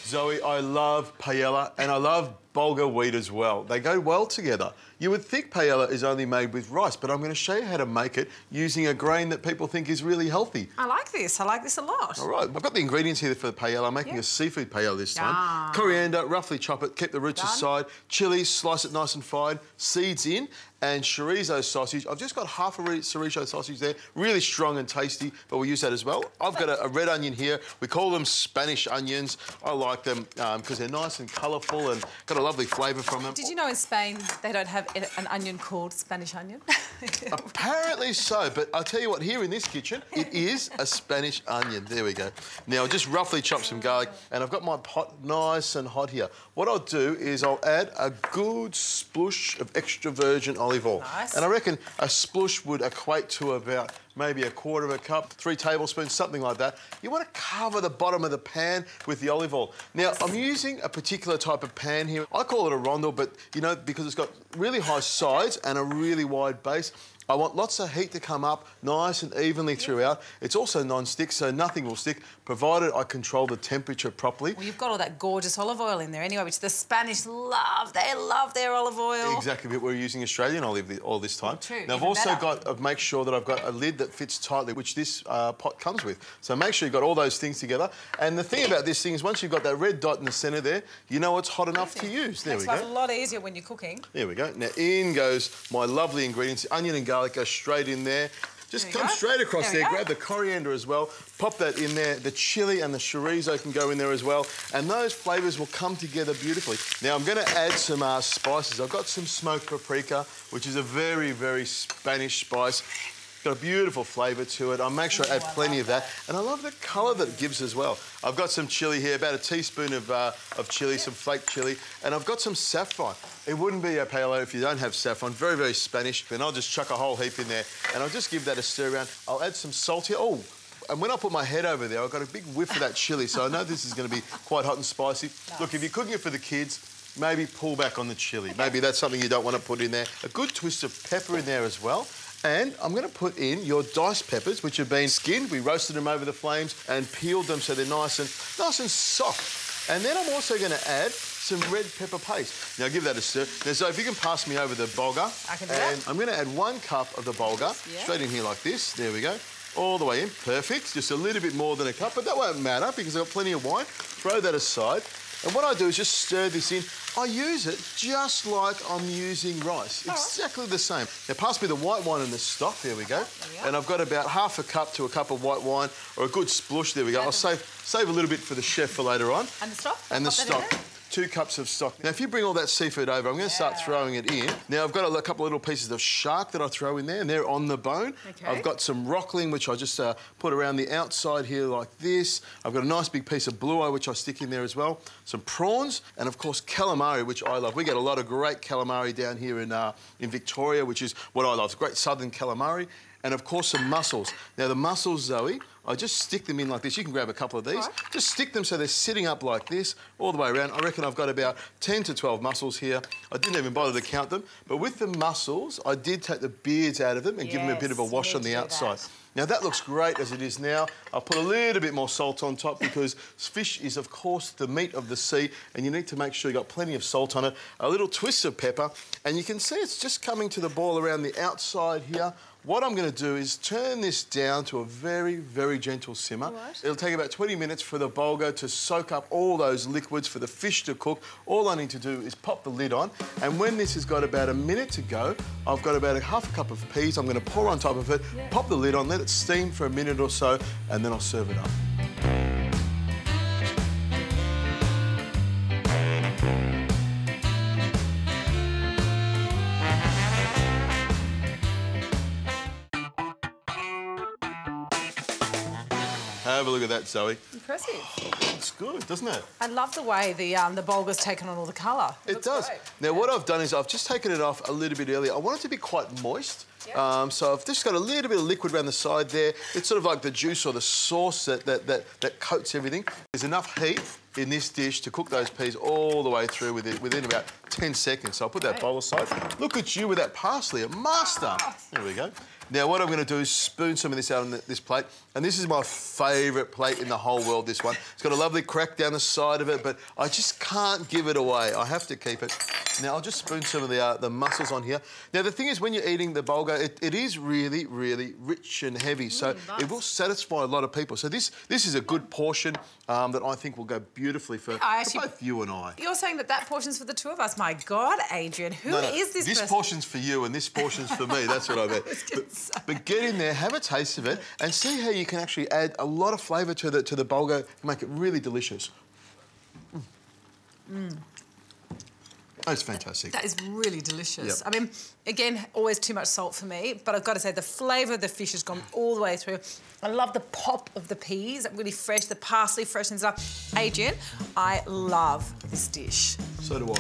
Zoe, I love paella and I love bulgur wheat as well. They go well together. You would think paella is only made with rice, but I'm going to show you how to make it using a grain that people think is really healthy. I like this. I like this a lot. All right, I've got the ingredients here for the paella. I'm making a seafood paella this time. Coriander, roughly chop it, keep the roots aside. Chilli, slice it nice and fine. Seeds in. And chorizo sausage. I've just got half a chorizo sausage there. Really strong and tasty, but we'll use that as well. I've got a red onion here. We call them Spanish onions. I like them because they're nice and colourful and got a lovely flavour from them. Did you know in Spain they don't have an onion called Spanish onion? Apparently so, but I'll tell you what, here in this kitchen, it is a Spanish onion. There we go. Now, I'll just roughly chop some garlic, and I've got my pot nice and hot here. What I'll do is I'll add a good splush of extra virgin olive oil. Nice. And I reckon a splush would equate to about maybe a quarter of a cup, 3 tablespoons, something like that. You want to cover the bottom of the pan with the olive oil. Now, I'm using a particular type of pan here. I call it a rondel, but, you know, because it's got really high sides and a really wide base, I want lots of heat to come up nice and evenly throughout. It's also non-stick, so nothing will stick, provided I control the temperature properly. Well, you've got all that gorgeous olive oil in there anyway, which the Spanish love. They love their olive oil. Exactly, but we're using Australian olive oil this time. True, now, I've also got to make sure that I've got a lid that fits tightly, which this pot comes with. So make sure you've got all those things together. And the thing about this thing is once you've got that red dot in the centre there, you know it's hot enough to use. There we go. Makes life a lot easier when you're cooking. There we go. Now, in goes my lovely ingredients. Onion and garlic go straight in there. Just come straight across there, grab the coriander as well, pop that in there. The chilli and the chorizo can go in there as well, and those flavours will come together beautifully. Now, I'm going to add some spices. I've got some smoked paprika, which is a very, very Spanish spice. Got a beautiful flavour to it. I'll make sure I add plenty of that. And I love the colour that it gives as well. I've got some chilli here, about a teaspoon of chilli, some flaked chilli, and I've got some saffron. It wouldn't be a paella if you don't have saffron. Very, very Spanish. Then I'll just chuck a whole heap in there, and I'll just give that a stir around. I'll add some salt here. Oh, and when I put my head over there, I've got a big whiff of that chilli, so I know this is going to be quite hot and spicy. Nice. Look, if you're cooking it for the kids, maybe pull back on the chilli. Maybe that's something you don't want to put in there. A good twist of pepper in there as well. And I'm going to put in your diced peppers, which have been skinned. We roasted them over the flames and peeled them so they're nice and soft. And then I'm also going to add some red pepper paste. Now, give that a stir. Now, so if you can pass me over the bulgur. I can do that. And I'm going to add 1 cup of the bulgur straight in here like this. There we go. All the way in. Perfect. Just a little bit more than a cup, but that won't matter because I've got plenty of wine. Throw that aside. And what I do is just stir this in. I use it just like I'm using rice. Exactly the same. Now, pass me the white wine and the stock. There we go. And I've got about half a cup to a cup of white wine or a good splush. There we go. I'll save a little bit for the chef for later on. And the stock? And the stock. 2 cups of stock. Now, if you bring all that seafood over, I'm going to start throwing it in. Now, I've got a couple of little pieces of shark that I throw in there, and they're on the bone. Okay. I've got some rockling, which I just put around the outside here like this. I've got a nice big piece of blue eye, which I stick in there as well. Some prawns, and, of course, calamari, which I love. We get a lot of great calamari down here in Victoria, which is what I love. It's great southern calamari. And, of course, some mussels. Now, the mussels, Zoe, I just stick them in like this. You can grab a couple of these. Right. Just stick them so they're sitting up like this all the way around. I reckon I've got about 10 to 12 mussels here. I didn't even bother to count them. But with the mussels, I did take the beards out of them and give them a bit of a wash on the outside. Now, that looks great as it is now. I'll put a little bit more salt on top because fish is, of course, the meat of the sea, and you need to make sure you've got plenty of salt on it. A little twist of pepper, and you can see it's just coming to the boil around the outside here. What I'm going to do is turn this down to a very, very gentle simmer. Right. It'll take about 20 minutes for the bulgur to soak up all those liquids, for the fish to cook. All I need to do is pop the lid on, and when this has got about a minute to go, I've got about half a cup of peas. I'm going to pour on top of it, pop the lid on, let it steam for a minute or so, and then I'll serve it up. Have a look at that, Zoe. Impressive. Oh, it's good, doesn't it? I love the way the bulgur's taken on all the colour. It does. Great. Now, what I've done is I've just taken it off a little bit earlier. I want it to be quite moist. Yep. So I've just got a little bit of liquid around the side there. It's sort of like the juice or the sauce that coats everything. There's enough heat in this dish to cook those peas all the way through within about 10 seconds. So I'll put that bowl aside. Look at you with that parsley, a master. There we go. Now, what I'm going to do is spoon some of this out on this plate. And this is my favourite plate in the whole world, this one. It's got a lovely crack down the side of it, but I just can't give it away. I have to keep it. Now, I'll just spoon some of the mussels on here. Now, the thing is, when you're eating the bulgur, it is really, really rich and heavy, so nice. it will satisfy a lot of people. So this is a good portion that I think will go beautifully for both you and I. You're saying that portion's for the two of us. My God, Adrian, who is this person? This portion's for you and this portion's for me. That's what I meant. But get in there, have a taste of it, and see how you can actually add a lot of flavour to the bulgur and make it really delicious. That's fantastic. That is really delicious. Yep. I mean, again, always too much salt for me, but I've got to say the flavour of the fish has gone all the way through. I love the pop of the peas, really fresh, the parsley fresh and stuff. Adrian, I love this dish. So do I.